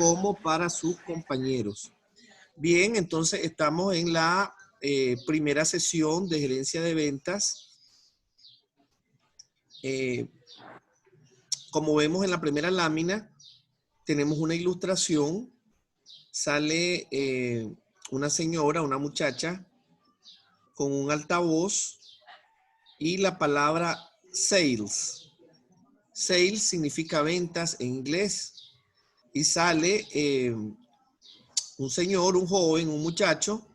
como para sus compañeros. Bien, entonces estamos en la primera sesión de gerencia de ventas. Como vemos en la primera lámina, tenemos una ilustración. Sale una señora, una muchacha, con un altavoz y la palabra sales. Sales significa ventas en inglés. Y sale un señor, un joven, un muchacho,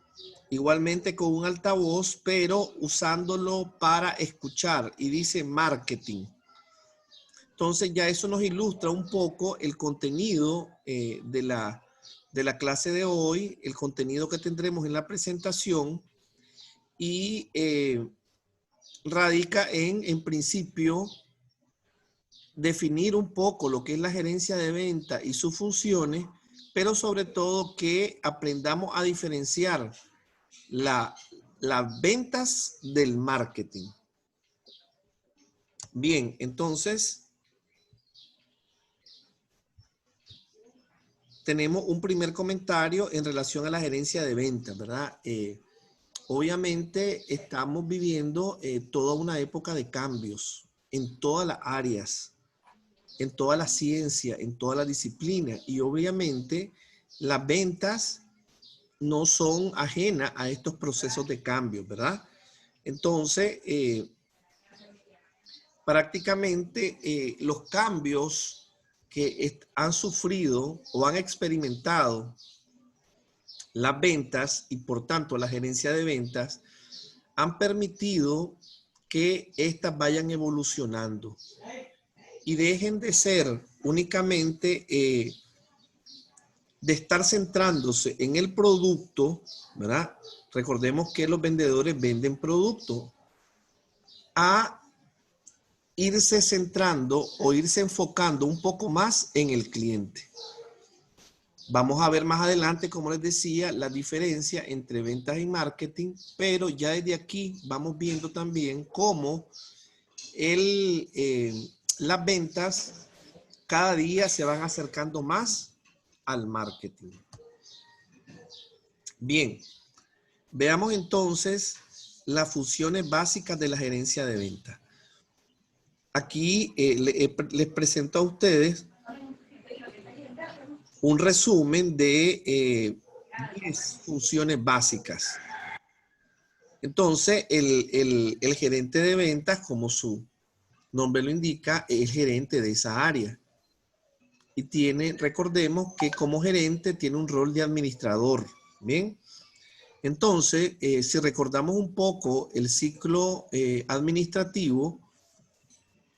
igualmente con un altavoz, pero usándolo para escuchar, y dice marketing. Entonces ya eso nos ilustra un poco el contenido de la clase de hoy, el contenido que tendremos en la presentación, y radica en principio, definir un poco lo que es la gerencia de venta y sus funciones, pero sobre todo que aprendamos a diferenciar las ventas del marketing. Bien, entonces tenemos un primer comentario en relación a la gerencia de ventas, ¿verdad? Obviamente estamos viviendo toda una época de cambios en todas las áreas, en toda la ciencia, en toda la disciplina, y obviamente las ventas no son ajenas a estos procesos de cambio, ¿verdad? Entonces, prácticamente los cambios que han sufrido o han experimentado las ventas y por tanto la gerencia de ventas han permitido que éstas vayan evolucionando y dejen de ser únicamente de estar centrándose en el producto, ¿verdad? Recordemos que los vendedores venden producto, a irse centrando o irse enfocando un poco más en el cliente. Vamos a ver más adelante, como les decía, la diferencia entre ventas y marketing, pero ya desde aquí vamos viendo también cómo las ventas cada día se van acercando más al marketing. Bien, veamos entonces las funciones básicas de la gerencia de ventas. Aquí les presento a ustedes un resumen de 10 funciones básicas. Entonces, el gerente de ventas, como su nombre lo indica, es gerente de esa área. Y recordemos que como gerente tiene un rol de administrador. Bien. Entonces, si recordamos un poco el ciclo administrativo,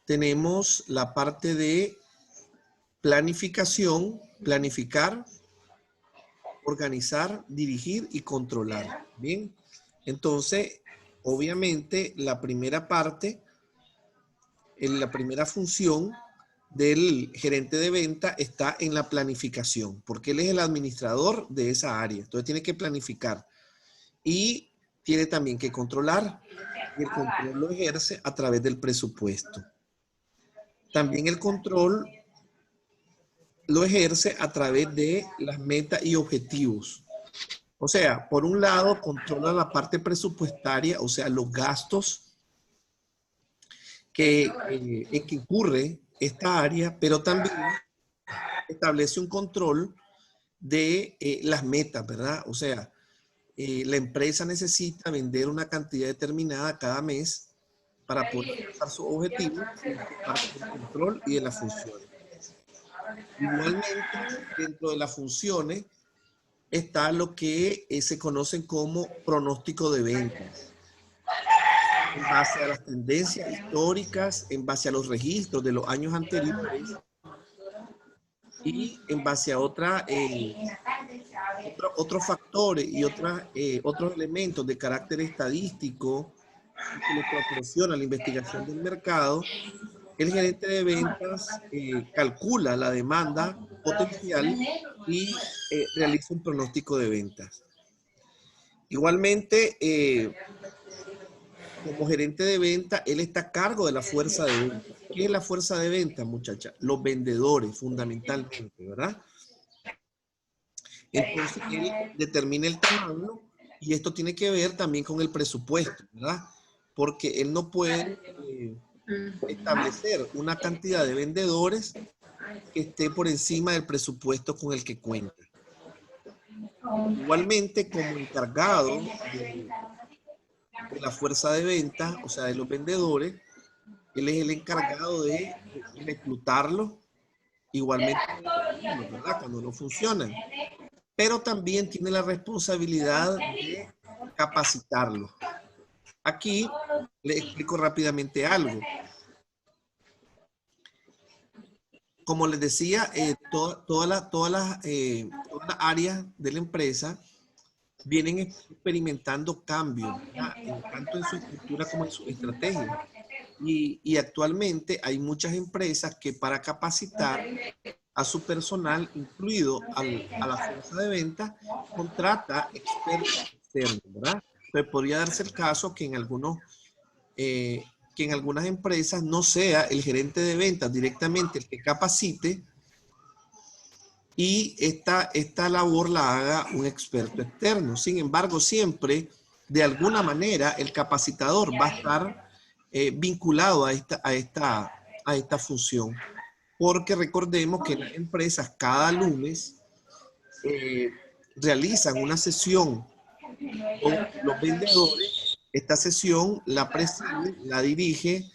tenemos la parte de planificación, planificar, organizar, dirigir y controlar. Bien, entonces, obviamente, la primera parte, la primera función del gerente de venta está en la planificación, porque él es el administrador de esa área. Entonces, tiene que planificar y tiene también que controlar. Y el control lo ejerce a través del presupuesto. También el control lo ejerce a través de las metas y objetivos. O sea, por un lado, controla la parte presupuestaria, o sea, los gastos que incurre esta área, pero también establece un control de las metas, ¿verdad? O sea, la empresa necesita vender una cantidad determinada cada mes para poder alcanzar sus objetivos, y esto es parte del control y de las funciones. Igualmente, dentro de las funciones está lo que se conocen como pronóstico de ventas. En base a las tendencias históricas, en base a los registros de los años anteriores y en base a otros factores y otros elementos de carácter estadístico que le proporciona la investigación del mercado, el gerente de ventas calcula la demanda potencial y realiza un pronóstico de ventas. Igualmente, como gerente de venta, él está a cargo de la fuerza de venta. ¿Qué es la fuerza de venta, muchacha? Los vendedores, fundamentalmente, ¿verdad? Entonces, él determina el tamaño y esto tiene que ver también con el presupuesto, ¿verdad? Porque él no puede establecer una cantidad de vendedores que esté por encima del presupuesto con el que cuenta. Igualmente, como encargado de la fuerza de venta, o sea, de los vendedores, él es el encargado de reclutarlos, igualmente, ¿verdad? Cuando no funcionan. Pero también tiene la responsabilidad de capacitarlos. Aquí le explico rápidamente algo. Como les decía, todas las áreas de la empresa vienen experimentando cambios, tanto en su estructura como en su estrategia. Y actualmente hay muchas empresas que para capacitar a su personal, incluido a la fuerza de venta, contrata expertos externos, ¿verdad? Entonces podría darse el caso que en algunas empresas no sea el gerente de ventas directamente el que capacite y esta labor la haga un experto externo. Sin embargo, siempre, de alguna manera, el capacitador va a estar vinculado a esta función. Porque recordemos que las empresas cada lunes realizan una sesión con los vendedores. Esta sesión la preside, la dirige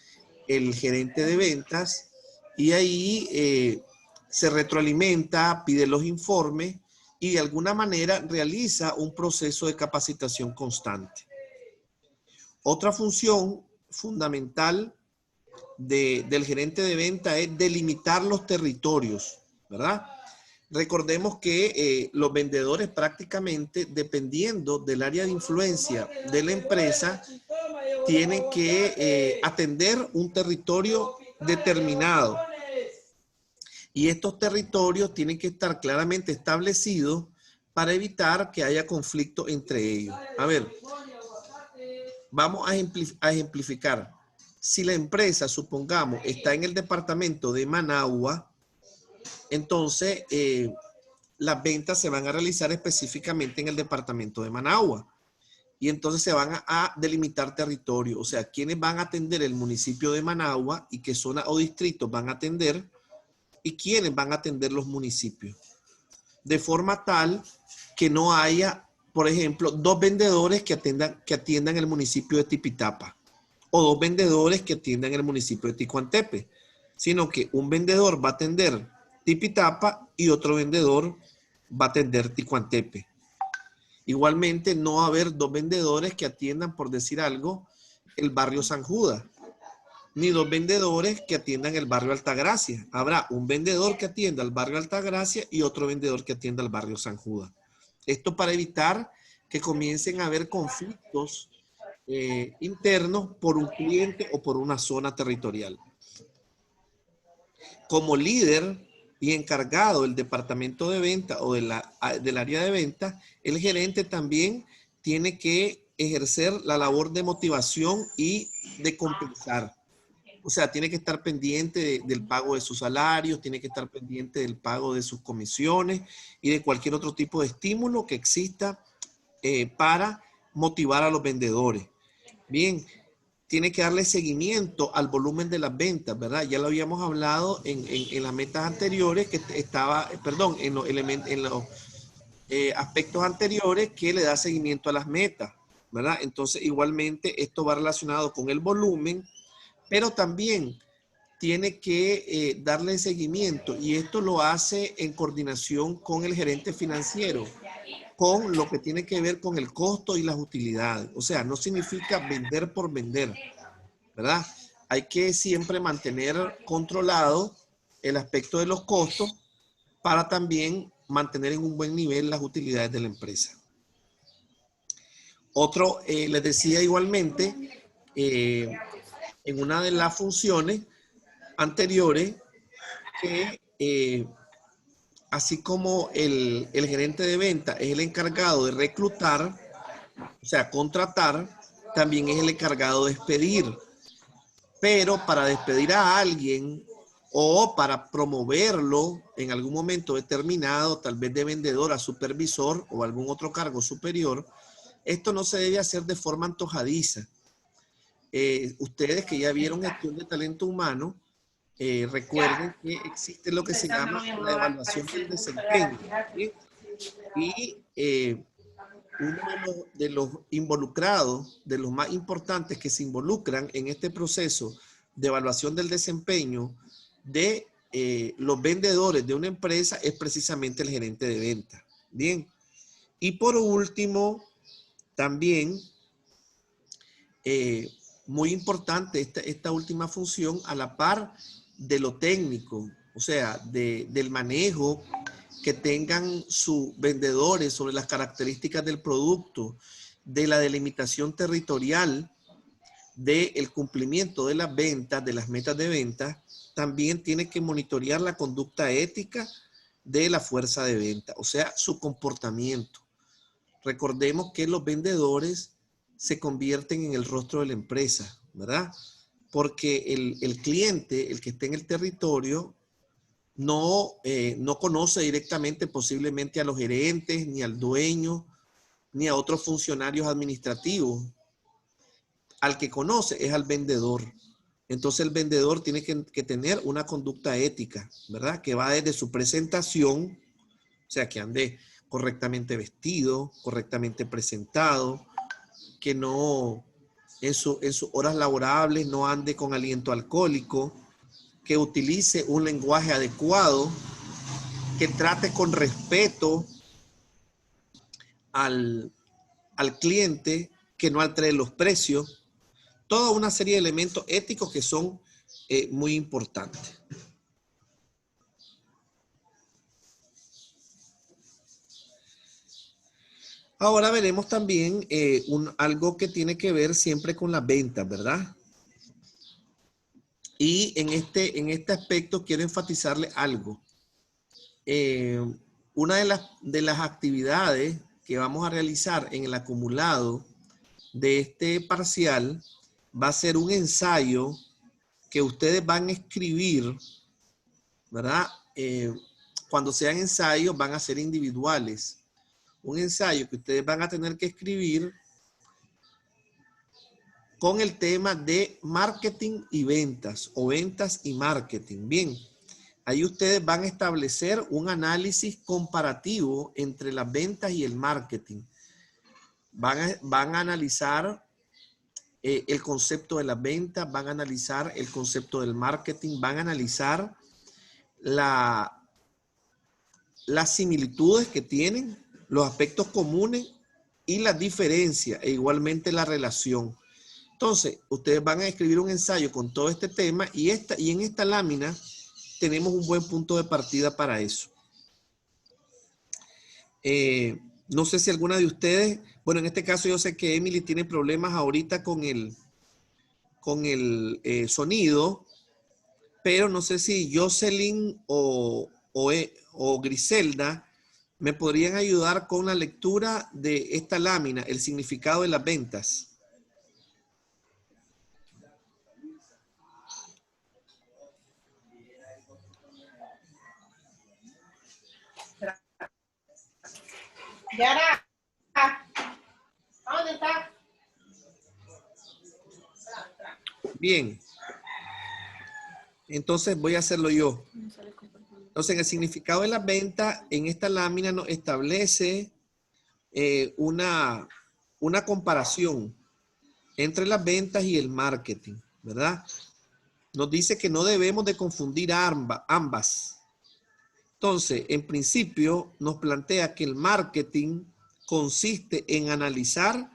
el gerente de ventas y ahí se retroalimenta, pide los informes y de alguna manera realiza un proceso de capacitación constante. Otra función fundamental del gerente de venta es delimitar los territorios, ¿verdad? Recordemos que los vendedores prácticamente, dependiendo del área de influencia de la empresa, tienen que atender un territorio determinado. Y estos territorios tienen que estar claramente establecidos para evitar que haya conflicto entre ellos. A ver, vamos a ejemplificar. Si la empresa, supongamos, está en el departamento de Managua, entonces las ventas se van a realizar específicamente en el departamento de Managua. Y entonces se van a delimitar territorio, o sea, quiénes van a atender el municipio de Managua y qué zona o distritos van a atender y quiénes van a atender los municipios. De forma tal que no haya, por ejemplo, dos vendedores que atiendan el municipio de Tipitapa o dos vendedores que atiendan el municipio de Ticuantepe, sino que un vendedor va a atender Tipitapa y otro vendedor va a atender Ticuantepe. Igualmente, no va a haber dos vendedores que atiendan, por decir algo, el barrio San Judas, ni dos vendedores que atiendan el barrio Altagracia. Habrá un vendedor que atienda el barrio Altagracia y otro vendedor que atienda el barrio San Judas. Esto para evitar que comiencen a haber conflictos internos por un cliente o por una zona territorial. Como líder y encargado del departamento de venta o del área de venta, el gerente también tiene que ejercer la labor de motivación y de compensar. O sea, tiene que estar pendiente del pago de sus salarios, tiene que estar pendiente del pago de sus comisiones y de cualquier otro tipo de estímulo que exista para motivar a los vendedores. Bien, tiene que darle seguimiento al volumen de las ventas, ¿verdad? Ya lo habíamos hablado en las metas anteriores, que estaba, perdón, en los aspectos anteriores que le da seguimiento a las metas, ¿verdad? Entonces, igualmente, esto va relacionado con el volumen, pero también tiene que darle seguimiento y esto lo hace en coordinación con el gerente financiero, con lo que tiene que ver con el costo y las utilidades. O sea, no significa vender por vender, ¿verdad? Hay que siempre mantener controlado el aspecto de los costos para también mantener en un buen nivel las utilidades de la empresa. Otro, les decía igualmente, en una de las funciones anteriores, que así como el gerente de venta es el encargado de reclutar, o sea, contratar, también es el encargado de despedir. Pero para despedir a alguien o para promoverlo en algún momento determinado, tal vez de vendedor a supervisor o algún otro cargo superior, esto no se debe hacer de forma antojadiza. Ustedes que ya vieron gestión de talento humano, recuerden que existe lo que se llama la evaluación del desempeño, ¿sí? Y uno de los involucrados, de los más importantes que se involucran en este proceso de evaluación del desempeño de los vendedores de una empresa es precisamente el gerente de venta. Bien. Y por último, también, muy importante esta última función a la par de lo técnico, o sea, del manejo que tengan sus vendedores sobre las características del producto, de la delimitación territorial, del cumplimiento de las ventas, de las metas de venta, también tiene que monitorear la conducta ética de la fuerza de venta, o sea, su comportamiento. Recordemos que los vendedores se convierten en el rostro de la empresa, ¿verdad? Porque el cliente, el que esté en el territorio, no conoce directamente posiblemente a los gerentes, ni al dueño, ni a otros funcionarios administrativos. Al que conoce es al vendedor. Entonces el vendedor tiene que tener una conducta ética, ¿verdad? Que va desde su presentación, o sea, que ande correctamente vestido, correctamente presentado, que no en sus horas laborables no ande con aliento alcohólico, que utilice un lenguaje adecuado, que trate con respeto al cliente, que no altere los precios, toda una serie de elementos éticos que son muy importantes. Ahora veremos también algo que tiene que ver siempre con las ventas, ¿verdad? Y en este aspecto quiero enfatizarle algo. Una de las actividades que vamos a realizar en el acumulado de este parcial va a ser un ensayo que ustedes van a escribir, ¿verdad? Cuando sean ensayos van a ser individuales. Un ensayo que ustedes van a tener que escribir con el tema de marketing y ventas o ventas y marketing. Bien, ahí ustedes van a establecer un análisis comparativo entre las ventas y el marketing. Van a analizar el concepto de las ventas, van a analizar el concepto del marketing, van a analizar las similitudes que tienen, los aspectos comunes y las diferencias e igualmente la relación. Entonces, ustedes van a escribir un ensayo con todo este tema y en esta lámina tenemos un buen punto de partida para eso. No sé si alguna de ustedes, bueno, en este caso yo sé que Emily tiene problemas ahorita con el sonido, pero no sé si Jocelyn o Griselda me podrían ayudar con la lectura de esta lámina, el significado de las ventas. Yara, ¿dónde está? Bien. Entonces voy a hacerlo yo. Entonces, en el significado de las ventas, en esta lámina nos establece una comparación entre las ventas y el marketing, ¿verdad? Nos dice que no debemos de confundir ambas. Entonces, en principio, nos plantea que el marketing consiste en analizar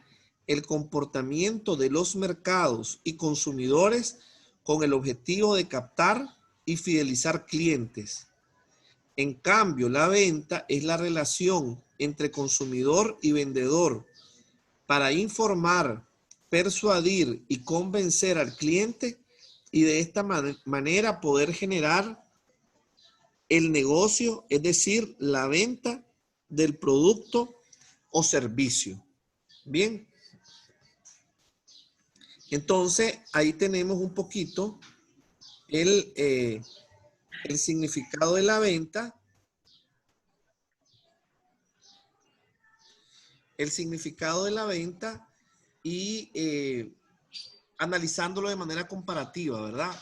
el comportamiento de los mercados y consumidores con el objetivo de captar y fidelizar clientes. En cambio, la venta es la relación entre consumidor y vendedor para informar, persuadir y convencer al cliente y de esta manera poder generar el negocio, es decir, la venta del producto o servicio. Bien. Entonces, ahí tenemos un poquito el el significado de la venta, y analizándolo de manera comparativa, ¿verdad?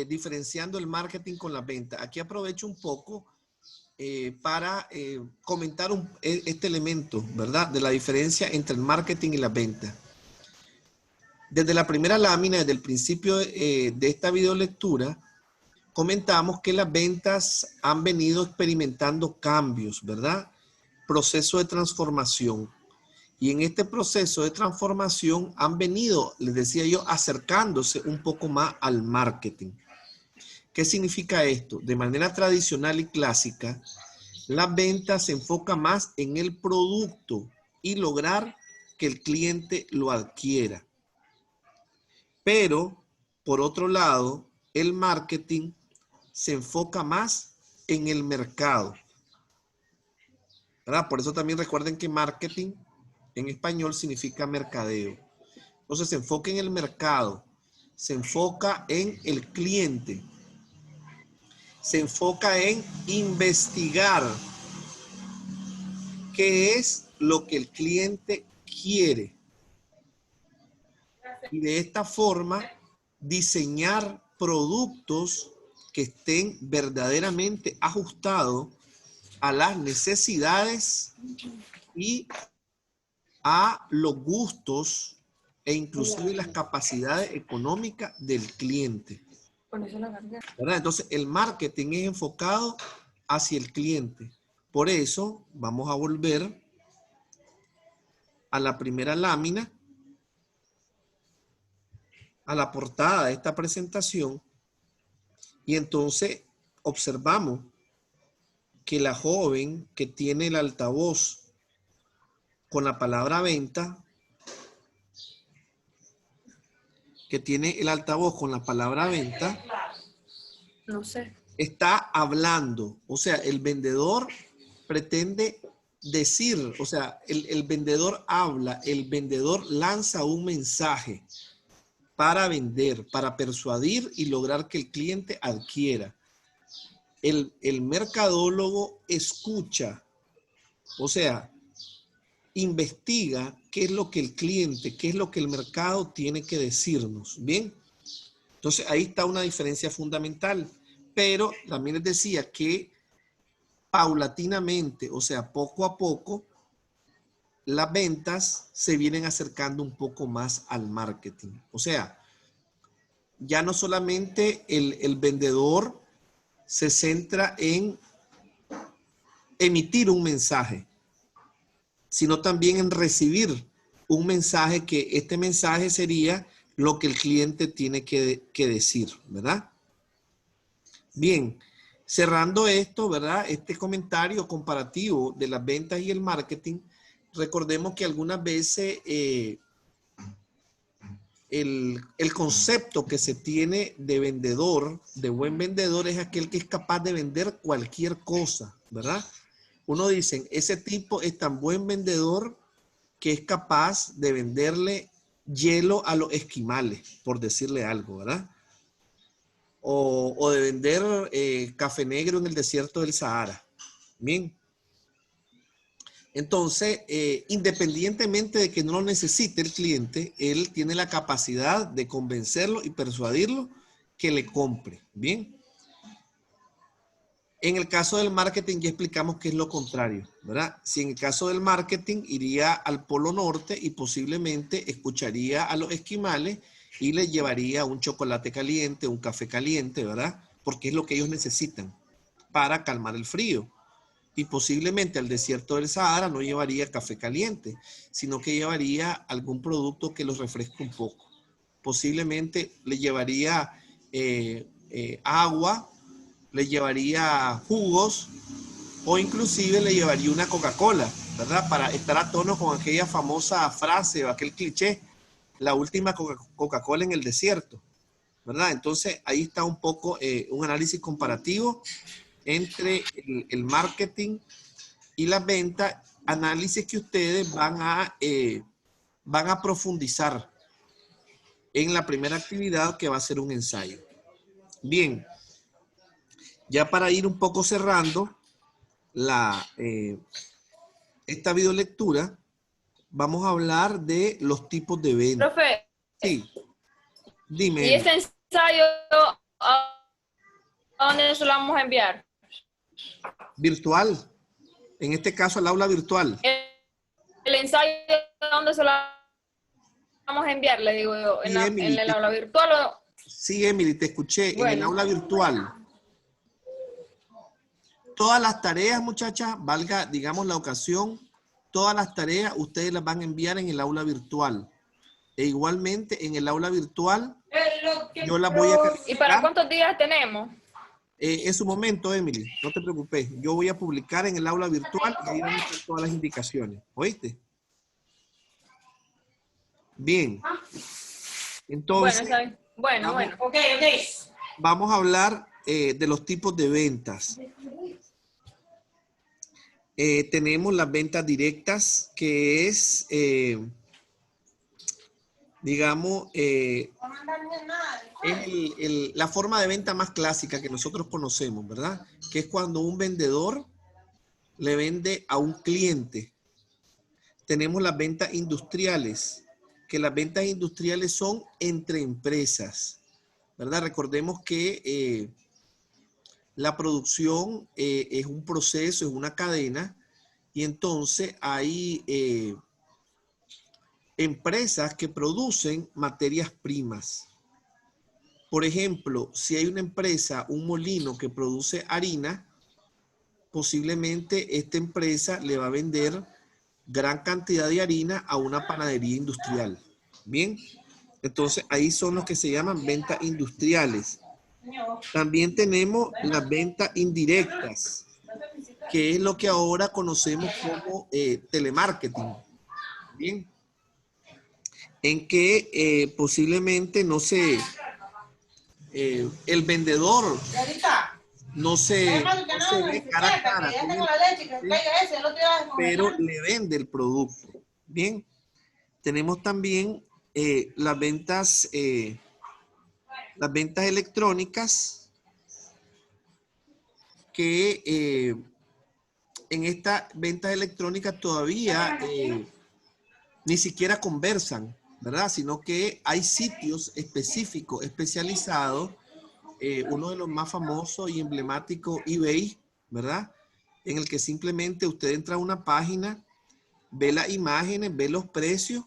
Diferenciando el marketing con la venta. Aquí aprovecho un poco para comentar este elemento, ¿verdad? De la diferencia entre el marketing y la venta. Desde la primera lámina, desde el principio de esta videolectura, comentamos que las ventas han venido experimentando cambios, ¿verdad? Proceso de transformación. Y en este proceso de transformación han venido, les decía yo, acercándose un poco más al marketing. ¿Qué significa esto? De manera tradicional y clásica, la venta se enfoca más en el producto y lograr que el cliente lo adquiera. Pero, por otro lado, el marketing se enfoca más en el mercado, ¿verdad? Por eso también recuerden que marketing en español significa mercadeo. Entonces se enfoca en el mercado, se enfoca en el cliente, se enfoca en investigar qué es lo que el cliente quiere. Y de esta forma diseñar productos que estén verdaderamente ajustados a las necesidades y a los gustos e inclusive las capacidades económicas del cliente, ¿verdad? Entonces, el marketing es enfocado hacia el cliente. Por eso, vamos a volver a la primera lámina, a la portada de esta presentación, y entonces observamos que la joven que tiene el altavoz con la palabra venta, No sé. está hablando. O sea, el vendedor pretende decir, o sea, el vendedor habla, el vendedor lanza un mensaje para vender, para persuadir y lograr que el cliente adquiera. El mercadólogo escucha, o sea, investiga qué es lo que el cliente, qué es lo que el mercado tiene que decirnos. Bien, entonces ahí está una diferencia fundamental, pero también les decía que paulatinamente, o sea, poco a poco, las ventas se vienen acercando un poco más al marketing. O sea, ya no solamente el vendedor se centra en emitir un mensaje, sino también en recibir un mensaje, que este mensaje sería lo que el cliente tiene que decir, ¿verdad? Bien, cerrando esto, ¿verdad? Este comentario comparativo de las ventas y el marketing, recordemos que algunas veces el concepto que se tiene de vendedor, de buen vendedor, es aquel que es capaz de vender cualquier cosa, ¿verdad? Uno dice, ese tipo es tan buen vendedor que es capaz de venderle hielo a los esquimales, por decirle algo, ¿verdad? O de vender café negro en el desierto del Sahara. Bien. Entonces, independientemente de que no lo necesite el cliente, él tiene la capacidad de convencerlo y persuadirlo que le compre. Bien. En el caso del marketing ya explicamos que es lo contrario, ¿verdad? Si en el caso del marketing iría al Polo Norte y posiblemente escucharía a los esquimales y les llevaría un chocolate caliente, un café caliente, ¿verdad? Porque es lo que ellos necesitan para calmar el frío. Y posiblemente al desierto del Sahara no llevaría café caliente, sino que llevaría algún producto que los refresque un poco. Posiblemente le llevaría agua, le llevaría jugos o inclusive le llevaría una Coca-Cola, ¿verdad? Para estar a tono con aquella famosa frase o aquel cliché, la última Coca-Cola en el desierto, ¿verdad? Entonces ahí está un poco un análisis comparativo entre el marketing y las ventas, análisis que ustedes van a profundizar en la primera actividad, que va a ser un ensayo. Bien, Ya para ir un poco cerrando esta videolectura, vamos a hablar de los tipos de venta. Profe, Sí, dime, ¿y Emily. este ensayo a dónde se lo vamos a enviar? Virtual. En este caso, al aula virtual. El ensayo a dónde se lo vamos a enviar, le digo yo, Sí, Emily, en el aula virtual o... sí, Emily, te escuché. En el Bueno, aula virtual. Todas las tareas, muchachas, valga, digamos, la ocasión, todas las tareas ustedes las van a enviar en el aula virtual. E igualmente, en el aula virtual, yo las voy a ¿y para calificar. cuántos días tenemos? En su momento, Emily, no te preocupes. Yo voy a publicar en el aula virtual y ahí van a estar todas las indicaciones. ¿Oíste? Bien. Bueno, Entonces, está bien. Bueno, vamos, bueno. Ok. vamos a hablar de los tipos de ventas. Tenemos las ventas directas, que es, digamos, es la forma de venta más clásica que nosotros conocemos, ¿verdad? Que es cuando un vendedor le vende a un cliente. Tenemos las ventas industriales, que las ventas industriales son entre empresas, ¿verdad? Recordemos que la producción es un proceso, es una cadena, y entonces hay empresas que producen materias primas. Por ejemplo, si hay una empresa, un molino que produce harina, posiblemente esta empresa le va a vender gran cantidad de harina a una panadería industrial. Bien, entonces ahí son los que se llaman ventas industriales. También tenemos las ventas indirectas, que es lo que ahora conocemos como telemarketing. Bien, en que posiblemente no se, el vendedor no se ve cara a cara con el cliente, pero le vende el producto. Bien, tenemos también las ventas electrónicas, que en estas ventas electrónicas todavía ni siquiera conversan, ¿verdad? Sino que hay sitios específicos, especializados, uno de los más famosos y emblemáticos, eBay, ¿verdad? En el que simplemente usted entra a una página, ve las imágenes, ve los precios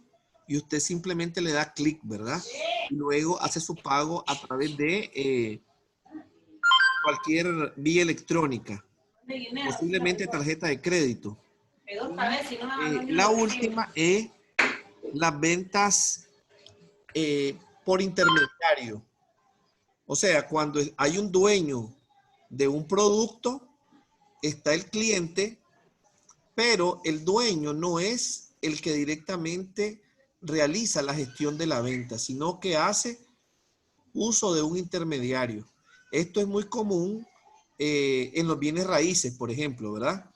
y usted simplemente le da clic, ¿verdad? Y luego hace su pago a través de cualquier vía electrónica, posiblemente tarjeta de crédito. La última es las ventas por intermediario. O sea, cuando hay un dueño de un producto, está el cliente, pero el dueño no es el que directamente realiza la gestión de la venta, sino que hace uso de un intermediario. Esto es muy común en los bienes raíces, por ejemplo, ¿verdad?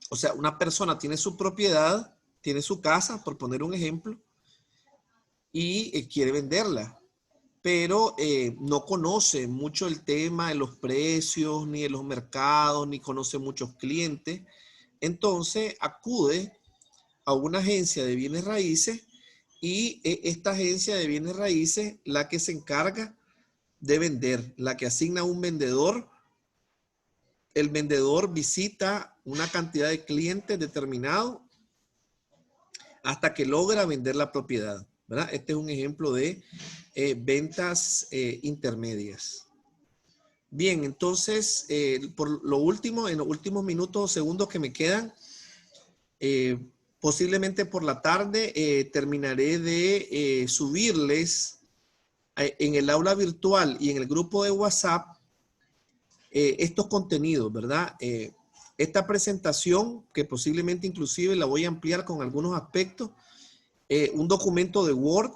O sea, una persona tiene su propiedad, tiene su casa, por poner un ejemplo, y quiere venderla, pero no conoce mucho el tema de los precios, ni de los mercados, ni conoce muchos clientes. Entonces acude a una agencia de bienes raíces y esta agencia de bienes raíces la que se encarga de vender, la que asigna un vendedor. El vendedor visita una cantidad de clientes determinado hasta que logra vender la propiedad, ¿verdad? Este es un ejemplo de ventas intermedias. Bien, entonces, por lo último, en los últimos minutos o segundos que me quedan, posiblemente por la tarde terminaré de subirles en el aula virtual y en el grupo de WhatsApp estos contenidos, ¿verdad? Esta presentación, que posiblemente inclusive la voy a ampliar con algunos aspectos, un documento de Word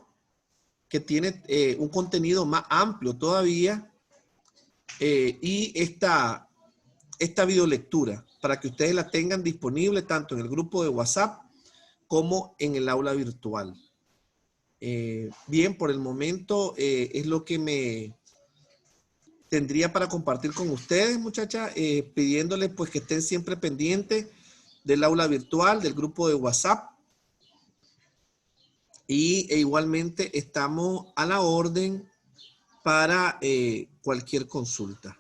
que tiene un contenido más amplio todavía, y esta videolectura para que ustedes la tengan disponible tanto en el grupo de WhatsApp como en el aula virtual. Bien, por el momento es lo que tendría para compartir con ustedes, muchachas, pidiéndoles pues que estén siempre pendientes del aula virtual, del grupo de WhatsApp. E igualmente estamos a la orden para cualquier consulta.